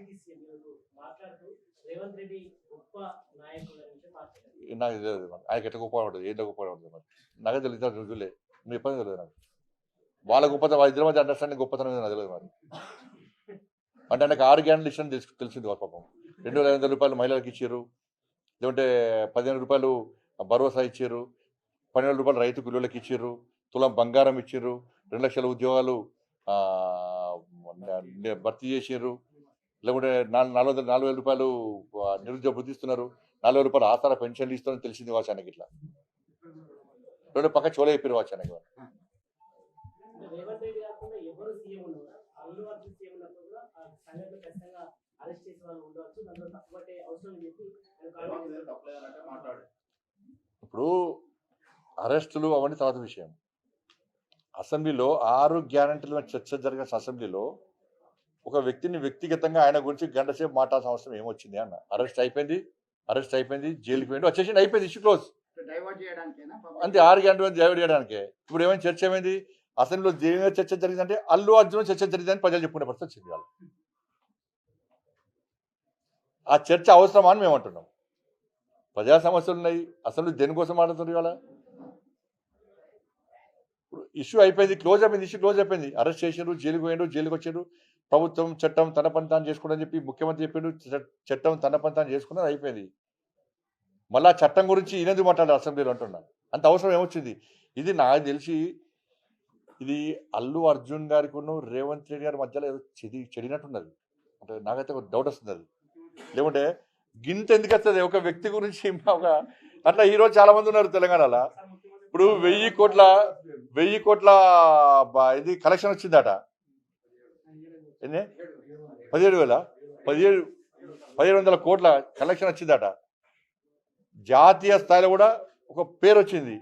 Deputy CM ఈరోజు మాట్లాడుతూ రేవంత్ రెడ్డి గొప్ప నాయకుడు అని చెప్పి మాట్లాడారు. నాకు తెలియదు మరి. ఆయనకి ఎట్లా గొప్ప పడుతుంది, ఏంటో గొప్ప పడుతుంది మరి. నాకే తెలియదు రుజువులే. నువ్వు ఎప్పుడు తెలియదు నాకు. వాళ్ళ గొప్పతనం, వాళ్ళ ఇద్దరి మధ్య అండర్స్టాండింగ్ గొప్పతనం ఏదో నాకు తెలియదు మరి. అంటే ఆయనకు 6 గ్యారెంటీలు ఇష్టం తెలిసింది వాళ్ళ పాపం. 2500 రూపాయలు మహిళలకు ఇచ్చారు, లేదంటే 15 రూపాయలు భరోసా ఇచ్చారు, 12 రూపాయలు రైతు కూలీలకు ఇచ్చారు, తులం బంగారం ఇచ్చారు, 2 లక్షల ఉద్యోగాలు భర్తీ చేసారు, లేకుంటే 4,000 రూపాయలు నిరుద్యోగ వృత్తి ఇస్తున్నారు, 4,000 రూపాయలు ఆసరా పెన్షన్లు ఇస్తారని తెలిసింది వాచ్ ఆయనకి. ఇట్లా రెండు పక్క చోళ చెప్పారు వాచ్ ఆయనకి. రేవంత్ రెడ్డి కాకుండా ఎవరు సీఎం ఉన్నారు, అల్లు అర్జున్ సీఎం ఉన్నప్పుడు కూడా ఆ సంఘటన ఖచ్చితంగా అరెస్ట్ చేసే వాళ్ళు ఉండవచ్చు, దాంట్లో తప్పుపట్టే అవసరం చెప్పి ఇప్పుడు అరెస్టులు అవన్నీ తర్వాత విషయం. అసెంబ్లీలో 6 గ్యారెంటీల చర్చ జరిగిన అసెంబ్లీలో ఒక వ్యక్తిని వ్యక్తిగతంగా ఆయన గురించి గంట సేపు మాట్లాడాల్సిన అవసరం ఏమొచ్చింది అన్న. అరెస్ట్ అయిపోయింది, జైలుకి పోయింది, వచ్చేసింది, అయిపోయింది, ఇష్యూ క్లోజ్. అంతే, 6 గ్యారెంటీ డైవర్ట్ చేయడానికే. ఇప్పుడు ఏమైనా చర్చ ఏమైంది అసెంబ్లీలో, దేని చర్చ జరిగిందంటే అల్లు అర్జున్ చర్చ జరిగిందని ప్రజలు చెప్పుకునే పరిస్థితి వచ్చింది. వాళ్ళు ఆ చర్చ అవసరమా అని మేము అంటున్నాం. ప్రజా సమస్యలు ఉన్నాయి, అసెంబ్లీ దేనికోసం మాట్లాడుతున్నారు ఇవాళ. ఇష్యూ అయిపోయింది, క్లోజ్ అయిపోయింది, ఇష్యూ క్లోజ్ అయిపోయింది. అరెస్ట్ చేసారు, జైలుకి పోయారు, జైలుకి వచ్చారు. ప్రభుత్వం చట్టం తన పని తాను చేసుకుని చెప్పి ముఖ్యమంత్రి చెప్పాడు, చట్టం తన పని తాను చేసుకున్నది అయిపోయింది. మళ్ళా చట్టం గురించి ఈయనది మాట్లాడారు అసెంబ్లీలో అంటున్నా. అంత అవసరం ఏమొచ్చింది? ఇది నాకు తెలిసి ఇది అల్లు అర్జున్ గారికి రేవంత్ రెడ్డి గారి మధ్యలో ఏదో చెడినట్టున్నది. అంటే నాకైతే ఒక డౌట్ వస్తుంది అది. లేకుంటే గింత ఎందుకు వస్తుంది ఒక వ్యక్తి గురించి? ఒక అట్లా ఈరోజు చాలా మంది ఉన్నారు తెలంగాణలో. ఇప్పుడు 1000 కోట్ల ఇది కలెక్షన్ వచ్చిందట. ఎన్ని 17,700 కోట్ల కలెక్షన్ వచ్చిందట. జాతీయ స్థాయిలో కూడా ఒక పేరు వచ్చింది.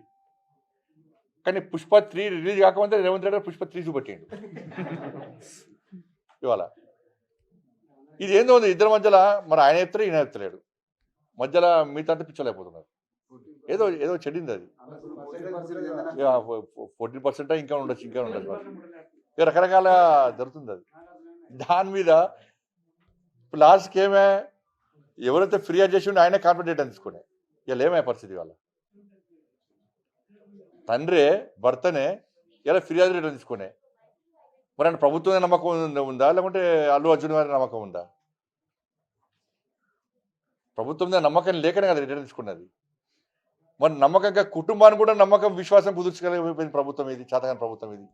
కానీ పుష్ప 3 రిలీజ్ కాకముందే రేవంత్ రెడ్డి పుష్ప 3 చూపెట్టిండు ఇవాళ. ఇది ఏందో ఉంది ఇద్దరి మధ్యలో. మరి ఆయన చెప్తారు, ఈయన చెప్తలేడు. మధ్యలో మిగతా పిచ్చలేకపోతున్నారు. ఏదో చెడింది అది. 14% ఇంకా ఉండొచ్చు మరి రకరకాల జరుగుతుంది అది. దాని మీద లాస్ట్కి ఏమే ఎవరైతే ఫిర్యాదు చేసి ఉంటే ఆయనే కాన్ఫిడెంట్ తీసుకునే. ఇలా ఏమయ్యే పరిస్థితి వాళ్ళ తండ్రే భర్తనే ఇలా ఫిర్యాదు రేట్ తీసుకునే. మరి ఆయన ప్రభుత్వం నమ్మకం ఉందా, లేకుంటే అల్లు అర్జున్ గారి నమ్మకం ఉందా? ప్రభుత్వం మీద నమ్మకం లేకనే కదా రిటర్న్ తీసుకున్నది. మరి నమ్మకంగా కుటుంబాన్ని కూడా నమ్మకం విశ్వాసం కుదుర్చగలిగిపోయింది ప్రభుత్వం ఇది, చేతకాని ప్రభుత్వం ఇది.